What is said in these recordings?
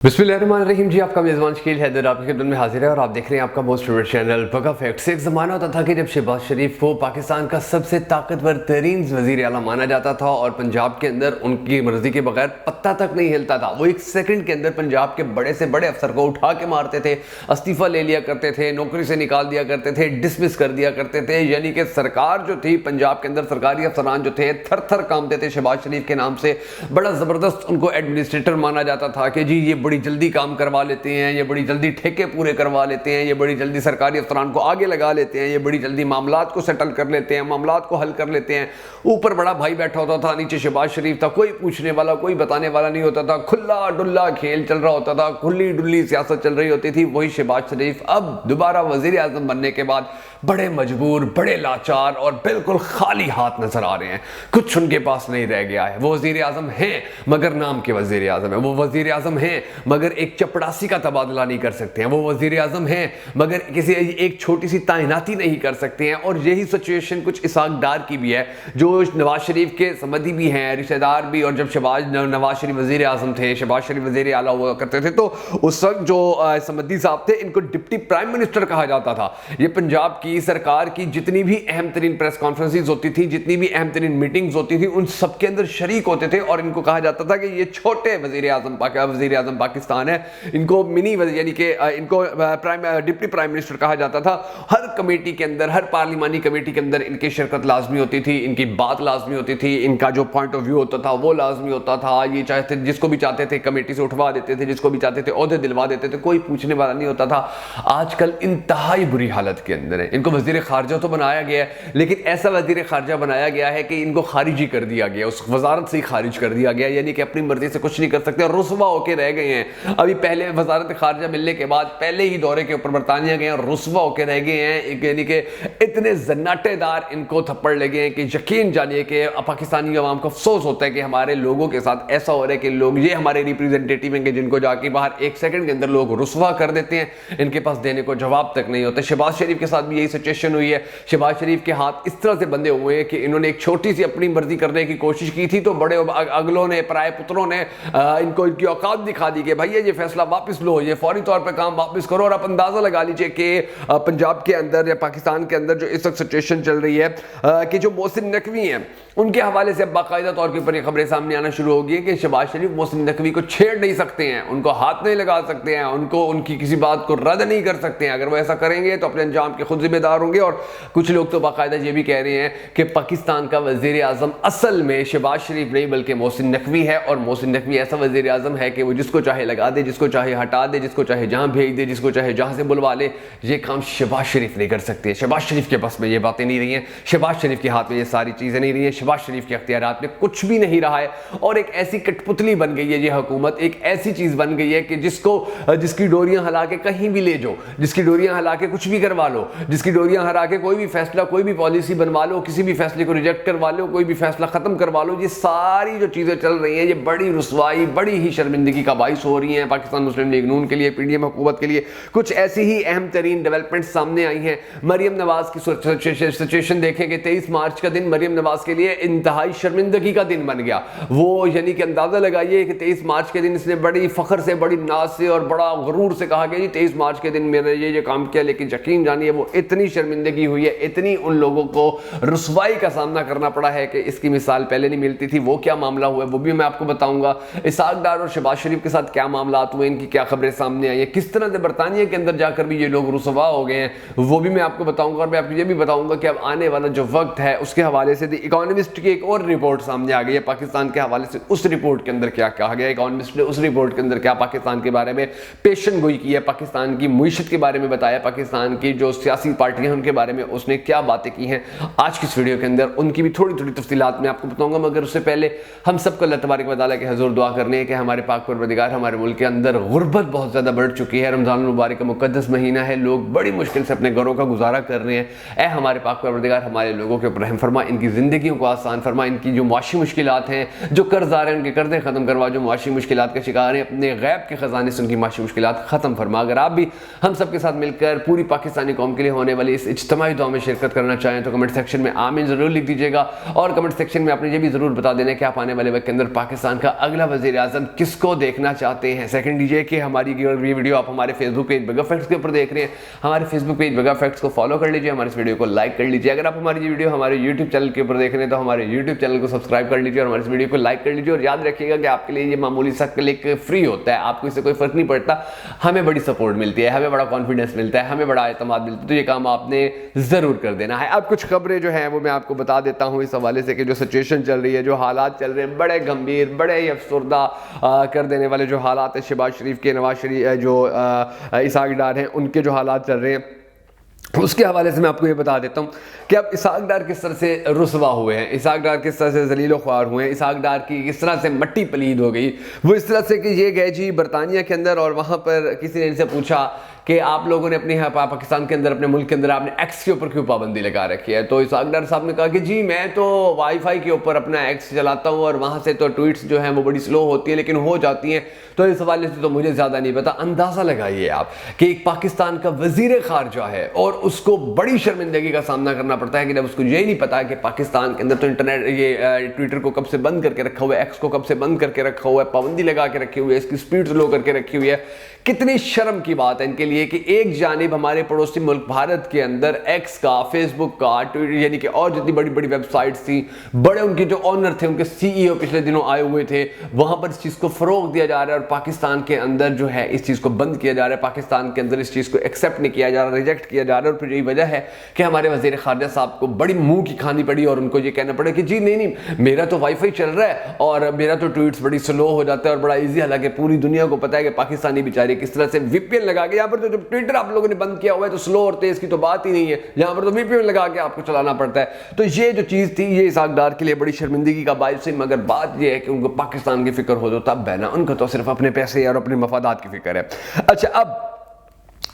बिस्मिल्लाहिर्रहमानिर्रहीम जी, आपका मेज़बान शकील हैदर आपकी खिदमत में हाजिर है और आप देख रहे हैं आपका मोस्ट फेवरेट चैनल बका फैक्ट्स। एक ज़माना होता था कि जब शहबाज शरीफ को पाकिस्तान का सबसे ताकतवर तरीन वज़ीर आला माना जाता था और पंजाब के अंदर उनकी मर्ज़ी के बगैर पत्ता तक नहीं हिलता था। वो एक सेकंड के अंदर पंजाब के बड़े से बड़े अफसर को उठा के मारते थे, इस्तीफ़ा ले लिया करते थे, नौकरी से निकाल दिया करते थे, डिसमिस कर दिया करते थे। यानी कि सरकार जो थी पंजाब के अंदर, सरकारी अफसरान जो थे थर थर कांपते थे शहबाज शरीफ के नाम से। बड़ा ज़बरदस्त उनको एडमिनिस्ट्रेटर माना जाता था कि जी ये बड़ी जल्दी काम करवा लेते हैं, ये बड़ी जल्दी ठेके पूरे करवा लेते हैं, ये बड़ी जल्दी सरकारी अफसरान को आगे लगा लेते हैं, ये बड़ी जल्दी मामलात को सेटल कर लेते हैं, मामलात को हल कर लेते हैं। ऊपर बड़ा भाई बैठा होता था, नीचे शहबाज शरीफ था, कोई पूछने वाला कोई बताने वाला नहीं होता था। खुला डुल्ला खेल चल रहा होता था, खुली डुल्ली सियासत चल रही होती थी। वही शहबाज शरीफ अब दोबारा वजीर आजम बनने के बाद बड़े मजबूर, बड़े लाचार और बिल्कुल खाली हाथ नजर आ रहे हैं। कुछ उनके पास नहीं रह गया है। वो वजीर आजम हैं मगर नाम के वजीर आजम है। वो वजीर आजम हैं मगर एक चपड़ासी का तबादला नहीं कर सकते हैं। वो वजीर आजम हैं मगर किसी एक छोटी सी तैनाती नहीं कर सकते हैं। और यही सिचुएशन कुछ इसाक डार की भी है, जो नवाज शरीफ के समधी भी हैं, रिश्तेदार भी। और जब नवाज शरीफ वजीर आजम थे, शहबाज शरीफ वजीर आला हुआ करते थे, तो उस वक्त जो समधी साहब थे इनको डिप्टी प्राइम मिनिस्टर कहा जाता था। ये पंजाब की सरकार की जितनी भी अहम तरीन प्रेस कॉन्फ्रेंसेस होती थी, जितनी भी अहम तरीन मीटिंग्स होती थी, उन सबके अंदर शरीक होते थे। और इनको कहा जाता था कि ये छोटे वजीर आजम पाकिस्तान है, इनको मिनी यानी कि इनको डिप्टी प्राइम मिनिस्टर कहा जाता था। हर कमेटी के अंदर, हर पार्लिमानी कमेटी के अंदर इनकी शिरकत लाजमी होती थी, इनकी बात लाजमी होती थी, इनका जो पॉइंट ऑफ व्यू होता था वो लाजमी होता था। ये चाहते जिसको भी चाहते थे कमेटी से उठवा देते थे, जिसको भी चाहते थे ओहदे दिलवा देते थे, कोई पूछने वाला नहीं होता था। आजकल इंतहाई बुरी हालत के अंदर है। इनको वजीर खारजा तो बनाया गया है, लेकिन ऐसा वजीर खारजा बनाया गया है कि इनको खारिज ही कर दिया गया, उस वजारत से ही खारिज कर दिया गया। यानी कि अपनी मर्जी से कुछ नहीं कर सकते, रुसवा होके रह गए हैं। अभी पहले वजारत खारजा मिलने के बाद पहले ही दौरे के ऊपर बरतानिया गए और रुसवा होके रह गए हैं। यानी कि इतने जन्नाटेदार इनको थप्पड़ लगे हैं कि यकीन जानिए कि पाकिस्तानी अवाम को अफसोस होता है कि हमारे लोगों के साथ ऐसा हो रहा है कि लोग, ये हमारे रिप्रेजेंटेटिव हैं जिनको जाके बाहर एक सेकंड के अंदर लोग रुसवा कर देते हैं, इनके पास देने को जवाब तक नहीं होता। शहबाज शरीफ के साथ भी यही सिचुएशन हुई है। शहबाज शरीफ के हाथ इस तरह से बंधे हुए हैं कि इन्होंने एक छोटी सी अपनी मर्जी करने की कोशिश की थी, तो बड़े अगलों ने, पराए पुत्रों ने इनको इनकी औकात दिखा दी कि भैया ये फैसला वापस लो, ये फौरी तौर पर काम वापस करो। और आप अंदाजा लगा लीजिए कि पंजाब के अंदर या पाकिस्तान के अंदर जो इस वक्त सिचुएशन चल रही है कि जो मोहसिन नकवी हैं उनके हवाले से बाकायदा तौर के ऊपर ये खबरें सामने आना शुरू हो गई है कि शहबाज शरीफ मोहसिन नकवी को छेड़ नहीं सकते हैं, उनको हाथ नहीं लगा सकते हैं, उनको उनकी किसी बात को रद्द नहीं कर सकते हैं। अगर वो ऐसा करेंगे तो अपने अंजाम के खुद जिम्मेदार होंगे। और कुछ लोग तो बाकायदा ये भी कह रहे हैं कि पाकिस्तान का वजीर आजम असल में शहबाज शरीफ नहीं बल्कि मोहसिन नकवी है। और मोहसिन नकवी ऐसा वजीर आजम है कि वो जिसको चाहे लगा दे, जिसको चाहे हटा दे, जिसको चाहे जहां भेज दे, जिसको चाहे जहां से बुलवा ले। ये काम शहबाज शरीफ नहीं कर सकते। शहबाज शरीफ के बस में ये बातें नहीं रही हैं, शहबाज शरीफ के हाथ में ये सारी चीजें नहीं रही हैं, शहबाज शरीफ के अख्तियारात में कुछ भी नहीं रहा है। और एक ऐसी कठपुतली बन गई है ये हुकूमत, एक ऐसी चीज बन गई है कि जिसकी डोरियां हिला के कहीं भी ले जाओ, जिसकी डोरियां हिला के कुछ भी करवा लो, जिसकी डोरियां हिला के कोई भी फैसला, कोई भी पॉलिसी बनवा लो, किसी भी फैसले को रिजेक्ट करवा लो, कोई भी फैसला खत्म करवा लो। ये सारी जो चीजें चल रही हैं ये बड़ी रुसवाई, बड़ी ही शर्मिंदगी का बाइस हो रही हैं पाकिस्तान मुस्लिम लीग नून के लिए, पीडीएम हुकूमत के लिए। कुछ ऐसी ही अहम तरीन डेवलपमेंट सामने आई हैं। मरियम नवाज की सिचुएशन देखेंगे, 23 मार्च का दिन मरियम नवाज के लिए इंतहाई शर्मिंदगी का दिन बन गया। वो यानी कि अंदाजा लगाइए कि 23 मार्च के दिन इसने बड़ी फख्र से, बड़ी नाज से और बड़ा गुरूर से कहा कि 23 मार्च के दिन मैंने ये काम किया। लेकिन यकीन जानिए वो इतनी शर्मिंदगी हुई है, इतनी उन लोगों को रुसवाई का सामना करना पड़ा है कि इसकी मिसाल पहले नहीं मिलती थी। वो क्या मामला हुआ है वो भी मैं आपको बताऊंगा। इसाक डार और शहबाज शरीफ के साथ क्या मामला हुए, इनकी क्या खबरें सामने आई है, किस तरह से बरतानिया के अंदर जाकर भी ये लोग रुसवा हो गए हैं, वो भी मैं आपको बताऊंगा। और मैं आपको ये भी बताऊंगा कि अब आने वाला जो वक्त है उसके हवाले से द इकोनॉमिस्ट की एक और रिपोर्ट सामने आ गई है पाकिस्तान के हवाले से। उस रिपोर्ट के अंदर क्या कहा गया, इकोनॉमिस्ट ने उस रिपोर्ट के अंदर क्या पाकिस्तान के बारे में पेशन गोई की है, पाकिस्तान की मुईशत के बारे में बताया, पाकिस्तान की जो सियासी पार्टियां हैं उनके बारे में उसने क्या बातें की हैं। आज की इस वीडियो के अंदर उनकी भी थोड़ी थोड़ी तफसीलात मैं आपको बताऊंगा। मगर उससे पहले हम सबको अल्लाह तबारक व तआला के हुज़ूर दुआ करनी है कि हमारे पाक परवरदिगार, हमारे मुल्क के अंदर गुर्बत बहुत ज़्यादा बढ़ चुकी है। रमज़ान मुबारक का मुक़द्दस महीना है, लोग बड़ी मुश्किल से अपने घरों का गुजारा कर रहे हैं। ऐ हमारे पाक परवरदिगार हमारे लोगों के ऊपर रहम फरमा, इनकी ज़िंदगियों को आसान फरमा, इनकी जो माशी मुश्किलात हैं, जो कर्ज़दार हैं उनके कर्ज़े ख़त्म करवा, जो माशी मुश्किलात का शिकार हैं अपने गैब के ख़जाने से उनकी माशी मुश्किलात ख़त्म फरमा। अगर आप भी हम सब के साथ मिलकर पूरी पाकिस्तानी कौम के लिए होने वाली इस इज्तिमाई दुआ में शिरकत करना चाहें तो कमेंट सेक्शन में आमीन ज़रूर लिख दीजिएगा। और कमेंट सेक्शन में आपने ये भी ज़रूर बता देना कि आप आने वाले वक्त के अंदर पाकिस्तान का अगला वज़ीर आज़म किसको देखना चाहते चाहते हैं। सेकंड ये कि हमारी ये वीडियो आप हमारे फेसबुक पेज बगा फैक्ट्स के ऊपर देख रहे हैं, हमारे फेसबुक पेज बगा फैक्ट्स को फॉलो कर लीजिए, हमारे इस वीडियो को लाइक कर लीजिए। अगर आप हमारी ये वीडियो हमारे यूट्यूब चैनल के ऊपर देख रहे हैं तो हमारे यूट्यूब चैनल को सब्सक्राइब कर लीजिए और हमारे इस वीडियो को लाइक कर लीजिए। और याद रखिएगा कि आपके लिए ये मामूली सा क्लिक फ्री होता है, आपको इससे कोई फर्क नहीं पड़ता, हमें बड़ी सपोर्ट मिलती है, हमें बड़ा कॉन्फिडेंस मिलता है, हमें बड़ा एतमाद मिलता है। तो ये काम आपने जरूर कर देना है। अब कुछ खबरें जो हैं वो मैं आपको बता देता हूं इस हवाले से कि जो सिचुएशन चल रही है, जो हालात चल रहे हैं, बड़े गंभीर, बड़े ही अफसरदा कर देने वाले जो हालात है शहबाज शरीफ के, नवाज शरीफ जो इसाक डार हैं उनके जो हालात चल रहे हैं, उसके हवाले से मैं आपको ये बता देता हूँ कि अब इसाक डार किस तरह से रुसवा हुए हैं, इसाक डार किस तरह से जलीलो ख्वार हुए हैं, इसाक डार की किस तरह से मट्टी पलीद हो गई। वो इस तरह से कि ये गए जी बरतानिया के अंदर और वहाँ पर किसी ने इनसे पूछा कि आप लोगों ने अपने यहाँ पाकिस्तान के अंदर, अपने मुल्क के अंदर आपने एक्स के ऊपर क्यों पाबंदी लगा रखी है। तो इसाक डार साहब ने कहा कि जी मैं तो वाईफाई के ऊपर अपना एक्स चलाता हूँ और वहाँ से तो ट्वीट्स जो हैं वो बड़ी स्लो होती है लेकिन हो जाती हैं, तो इस हवाले से तो मुझे ज़्यादा नहीं पता। अंदाज़ा लगाइए आप कि एक पाकिस्तान का वज़ीर ख़ारजा है और उसको बड़ी शर्मिंदगी का सामना करना पड़ता है कि जब उसको यही नहीं पता कि पाकिस्तान के अंदर तो इंटरनेट, ये ट्विटर को कब से बंद करके रखा हुआ है, एक्स को कब से बंद करके रखा हुआ है, पाबंदी लगा के रखी हुई है, इसकी स्पीड स्लो करके रखी हुई है। कितनी शर्म की बात है इनके लिए कि एक जानिब हमारे पड़ोसी मुल्क भारत के अंदर एक्स का, फेसबुक का, ट्विटर यानी कि और जितनी बड़ी बड़ी वेबसाइट्स थी, बड़े उनके जो ऑनर थे, उनके सीईओ पिछले दिनों आए हुए थे, वहां पर इस चीज़ को फ़रोग दिया जा रहा है और पाकिस्तान के अंदर जो है इस चीज़ को बंद किया जा रहा है, पाकिस्तान के अंदर इस चीज़ को एक्सेप्ट नहीं किया जा रहा, रिजेक्ट किया जा रहा है। और फिर यही वजह है कि हमारे वज़ीर ख़ारजा साहब को बड़ी मुँह की खानी पड़ी और उनको ये कहना पड़ा कि जी नहीं, मेरा तो वाईफाई चल रहा है और मेरा तो ट्वीट्स बड़ी स्लो हो जाता है और बड़ा ईजी। हालांकि पूरी दुनिया को पता है कि पाकिस्तानी बेचारे किस तरह से वीपीएन लगा के, यहाँ पर तो जब ट्विटर आप लोगों ने बंद किया हुआ है तो स्लो और तेज की तो बात ही नहीं है, यहाँ पर तो वीपीएन लगा के आपको चलाना पड़ता है। तो ये जो चीज़ थी ये इसाक डार के लिए बड़ी शर्मिंदगी का बायस है। मगर बात ये है कि उनको पाकिस्तान की फिक्र हो तो तब है ना, उनको तो सिर्फ अपने पैसे और अपने मफादात की फिक्र है। अच्छा, अब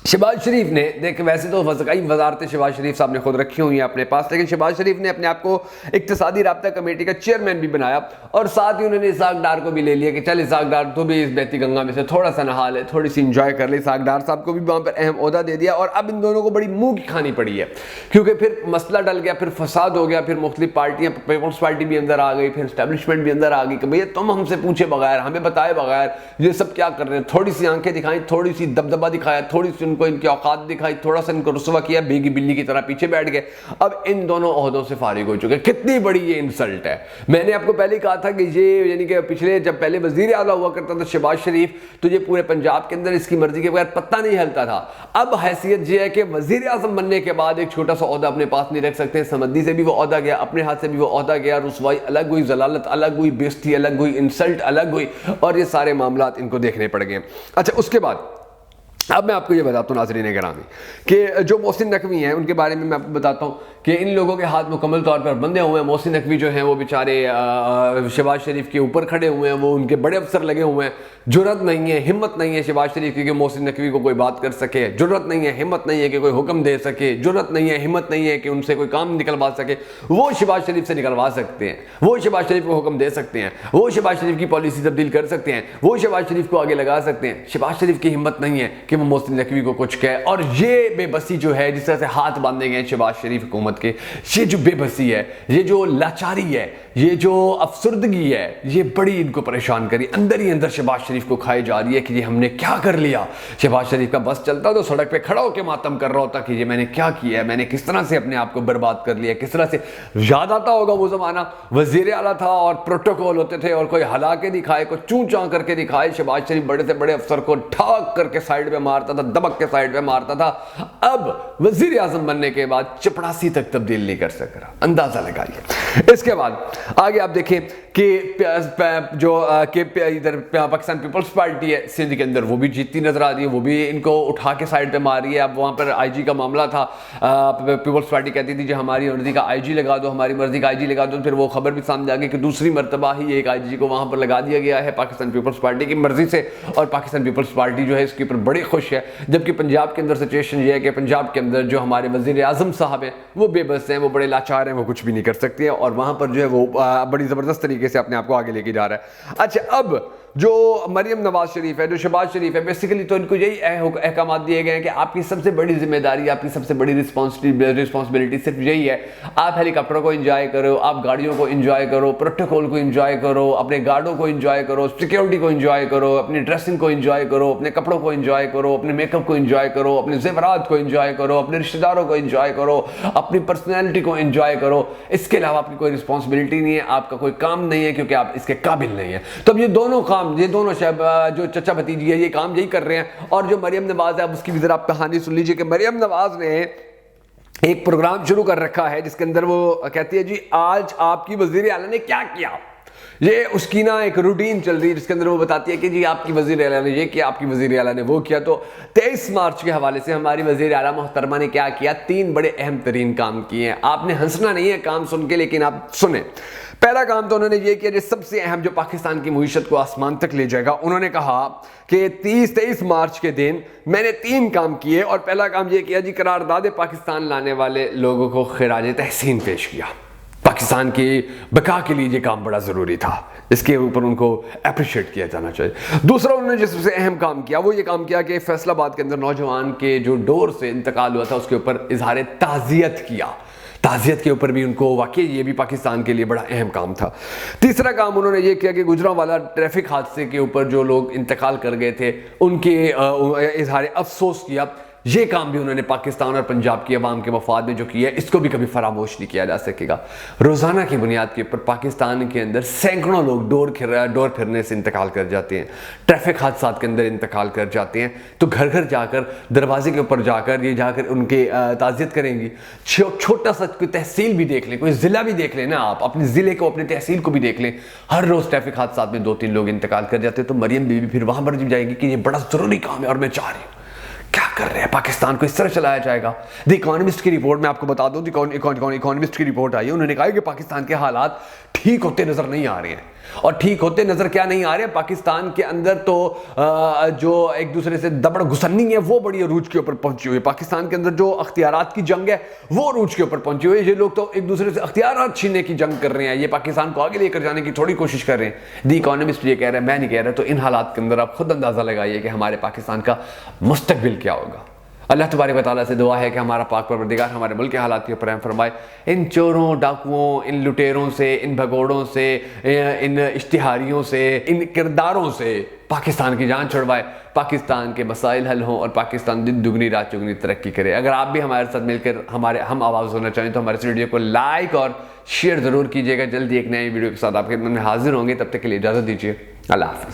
शहबाज शरीफ ने देख, वैसे तो कई वजारतें शहबाज शरीफ साहब ने खुद रखी हुई हैं अपने पास, लेकिन शहबाज शरीफ ने अपने आप को इक्तिसादी राब्ता कमेटी का चेयरमैन भी बनाया और साथ ही उन्होंने इसाक डार को भी ले लिया कि चल इसाक डार तो भी इस बहती गंगा में से थोड़ा सा नहा ले, थोड़ी सी इंजॉय कर ले। इसाक डार साहब को भी वहाँ पर अहम ओहदा दे दिया और अब इन दोनों को बड़ी मुँह की खानी पड़ी है क्योंकि फिर मसला डल गया, फिर फसाद हो गया, फिर मुख्तलिफ पार्टियाँ, पीपल्स पार्टी भी अंदर आ गई, फिर एस्टैब्लिशमेंट भी अंदर आ गई कि भैया तुम हमसे पूछे बगैर, हमें बताए बगैर ये सब क्या कर रहे हैं। थोड़ी सी आंखें दिखाई, थोड़ी सी दबदबा दिखाया, थोड़ी सी उनको इनकी औकात दिखाई, थोड़ा सा इनको रुसवा किया, बेगी बिल्ली की तरह पीछे बैठ गए। अब इन दोनों ओहदों से फारिग हो चुके। कितनी बड़ी ये इंसल्ट है। मैंने आपको पहले ही कहा था कि ये यानी कि पिछले जब पहले वजीर आला हुआ करता था शहबाज शरीफ, तो ये पूरे पंजाब के अंदर इसकी मर्जी के बगैर पत्ता नहीं हिलता था। अब हैसियत ये है कि वजीर आजम बनने के बाद एक छोटा सा ओहदा अपने पास नहीं रख सकते। समद्दी से भी वो ओहदा गया, अपने हाथ से भी वो ओहदा गया, रुसवाई अलग हुई, जलालत अलग हुई, बेइज्जती अलग हुई, इंसल्ट अलग हुई और ये सारे मामलात इनको देखने पड़ गए। अच्छा, उसके बाद अब मैं आपको ये बताता हूँ नाज़रीन गिरामी कि जो मोहसिन नकवी हैं उनके बारे में मैं आपको बताता हूँ कि इन लोगों के हाथ मुकम्मल तौर पर बंधे हुए हैं। मोहसिन नकवी जो हैं वो बेचारे शहबाज शरीफ के ऊपर खड़े हुए हैं, वो उनके बड़े अफसर लगे हुए हैं। जुर्रत नहीं है, हिम्मत नहीं है शहबाज शरीफ की कि मोहसिन नकवी को कोई बात कर सके, जुर्रत नहीं है, हिम्मत नहीं है कि कोई हुक्म दे सके, जुर्रत नहीं है, हिम्मत नहीं है कि उनसे कोई काम निकलवा सके। वो शहबाज शरीफ से निकलवा सकते हैं, वो शहबाज शरीफ को हुक्म दे सकते हैं, वो शहबाज शरीफ की पॉलिसी तब्दील कर सकते हैं, वो शहबाज शरीफ को आगे लगा सकते हैं। शहबाज शरीफ की हिम्मत नहीं है कि वो मोहसिन नकवी को कुछ कहे। और ये बेबसी जो है, जिस तरह से हाथ बांधे गए शहबाज शरीफ हुकूमत के, ये जो बेबसी है, ये जो लाचारी है, ये जो अफसरदगी है, ये बड़ी इनको परेशान करी। अंदर ही अंदर शहबाज शरीफ को खाई जा रही है कि ये हमने क्या कर लिया। शहबाज शरीफ का बस चलता तो सड़क पे खड़ा होकर मातम कर रहा होता कि ये मैंने क्या किया है, मैंने किस तरह से अपने आप को बर्बाद कर लिया, किस तरह से। याद आता होगा वो जमाना, वजीर आला था और प्रोटोकॉल होते थे और कोई हला के दिखाए, कोई चूं चां करके दिखाए, शहबाज शरीफ बड़े से बड़े अफसर को ठाक करके साइड पे मारता था, दबक के साइड पे मारता था। अब वजीर आजम बनने के बाद चपड़ासी तक तब्दील नहीं कर सक रहा, अंदाजा लगाइए। इसके बाद आगे आप देखें कि जो इधर पाकिस्तान पीपल्स पार्टी है सिंध के अंदर, वो भी जीतती नजर आ रही है, वो भी इनको उठा के साइड पे मार रही है। अब वहां पर आईजी का मामला था, पीपल्स पार्टी कहती थी जो हमारी मर्जी का आईजी लगा दो, हमारी मर्जी का आईजी लगा दो। फिर वो खबर भी सामने आ गई कि दूसरी मरतबा ही एक आईजी को वहां पर लगा दिया गया है पाकिस्तान पीपल्स पार्टी की मर्जी से, और पाकिस्तान पीपल्स पार्टी जो है इसके ऊपर बड़ी खुश है। जबकि पंजाब के अंदर सिचुएशन ये है कि पंजाब के अंदर जो हमारे वजीर आजम साहब हैं वो बेबस हैं, वो बड़े लाचार हैं, वो कुछ भी नहीं कर सकते हैं और वहां पर जो है वो बड़ी जबरदस्त तरीके से अपने आप को आगे लेके जा रहा है। अच्छा, अब जो मरियम नवाज शरीफ है, जो शहबाज शरीफ है, बेसिकली तो इनको यही अहकाम दिए गए हैं कि आपकी सबसे बड़ी जिम्मेदारी, आपकी सबसे बड़ी रिस्पॉन्सिबिलिटी सिर्फ यही है, आप हेलीकॉप्टर को एंजॉय करो, आप गाड़ियों को एंजॉय करो, प्रोटोकॉल को एंजॉय करो, अपने गार्डों को एंजॉय करो, सिक्योरिटी को एंजॉय करो, अपनी ड्रेसिंग को एंजॉय करो, अपने कपड़ों को एंजॉय करो, अपने मेकअप को एंजॉय करो, अपने जेवरात को एंजॉय करो, अपने रिश्तेदारों को एंजॉय करो, अपनी पर्सनैलिटी को एंजॉय करो। इसके अलावा आपकी कोई रिस्पॉन्सिबिलिटी नहीं है, आपका कोई काम नहीं है, क्योंकि आप इसके काबिल नहीं है। तो अब ये दोनों काम, ये दोनों जो चचा भतीजी है, ये काम यही कर रहे हैं। और जो मरियम नवाज है, अब उसकी भी जरा आप कहानी सुन लीजिए कि मरियम नवाज ने एक प्रोग्राम शुरू कर रखा है जिसके अंदर वो कहती है जी आज आपकी वजीर आला ने क्या किया। ये उसकी ना एक रूटीन चल रही है जिसके अंदर वो बताती है कि जी आपकी वजीर आला ने ये किया, आपकी वजीर आला ने वो किया। तो 23 मार्च के हवाले से हमारी वजीर आला मोहतरमा ने क्या किया, 3 बड़े अहम तरीन काम किए हैं। आपने हंसना नहीं है काम सुन के, लेकिन आप सुने। पहला काम तो उन्होंने ये किया जो सबसे अहम, जो पाकिस्तान की मईशत को आसमान तक ले जाएगा। उन्होंने कहा कि 23 मार्च के दिन मैंने 3 काम किए, और पहला काम ये किया जी करारदाद पाकिस्तान लाने वाले लोगों को खिराज तहसीन पेश किया। पाकिस्तान की बका के लिए ये काम बड़ा ज़रूरी था, इसके ऊपर उनको अप्रिशिएट किया जाना चाहिए। दूसरा उन्होंने जो सबसे अहम काम किया वो ये काम किया कि फैसलाबाद के अंदर नौजवान के जो डोर से इंतकाल हुआ था उसके ऊपर इजहार ताज़ियत किया। ताज़ियत के ऊपर भी उनको वाकई ये भी पाकिस्तान के लिए बड़ा अहम काम था। तीसरा काम उन्होंने ये किया कि गुजरांवाला ट्रैफिक हादसे के ऊपर जो लोग इंतकाल कर गए थे उनके इजहार अफसोस किया। ये काम भी उन्होंने पाकिस्तान और पंजाब की आवाम के मफाद में जो किया है इसको भी कभी फरामोश नहीं किया जा सकेगा। रोज़ाना की बुनियाद के ऊपर पाकिस्तान के अंदर सैकड़ों लोग डोर फिरने से इंतकाल कर जाते हैं, ट्रैफिक हादसा के अंदर इंतकाल कर जाते हैं। तो घर घर जाकर, दरवाजे के ऊपर जाकर ये जाकर उनके ताज़ियत करेंगी। छोटा सा कोई तहसील भी देख लें, कोई ज़िला भी देख लें ना, आप अपने ज़िले को, अपनी तहसील को भी देख लें, हर रोज़ ट्रैफिक हादसा में 2-3 लोग इंतकाल कर जाते हैं। तो मरियम बीबी फिर वहाँ पर जाएगी कि ये बड़ा ज़रूरी काम है और मैं चाह रही हूँ। क्या कर रहे हैं, पाकिस्तान को इस तरह चलाया जाएगा। द इकोनॉमिस्ट की रिपोर्ट में आपको बता दूं, इकोनॉमिस्ट की रिपोर्ट आई है, उन्होंने कहा कि पाकिस्तान के हालात ठीक होते नजर नहीं आ रहे हैं। और ठीक होते नजर क्या नहीं आ रहे, पाकिस्तान के अंदर तो जो एक दूसरे से दबड़ घुसन्नी है वो बड़ी अरूज के ऊपर पहुंची हुई है। पाकिस्तान के अंदर जो अख्तियारात की जंग है वो अरूज के ऊपर पहुंची हुई है। ये लोग तो एक दूसरे से अख्तियारात छीनने की जंग कर रहे हैं, ये पाकिस्तान को आगे लेकर जाने की थोड़ी कोशिश कर रहे हैं। द इकोनॉमिस्ट ये कह रहे हैं, मैं नहीं कह रहा। तो इन हालात के अंदर आप खुद अंदाजा लगाइए कि हमारे पाकिस्तान का मुस्तकबिल क्या होगा। अल्लाह तबारक व तआला से दुआ है कि हमारा पाक परवरदिगार हमारे मुल्क के हालात के ऊपर रहम फरमाए। इन चोरों, डाकुओं, इन लुटेरों से, इन भगोड़ों से, इन इश्तिहारियों से, इन किरदारों से पाकिस्तान की जान छुड़वाए, पाकिस्तान के मसाइल हल हों और पाकिस्तान दिन दुगनी रात चुगनी तरक्की करे। अगर आप भी हमारे साथ मिलकर हम आवाज़ होना चाहें तो हमारे इस वीडियो को लाइक और शेयर ज़रूर कीजिएगा। जल्दी एक नई वीडियो के साथ आपके में हाजिर होंगे, तब तक के लिए इजाज़त दीजिए। अल्लाह हाफ़िज़।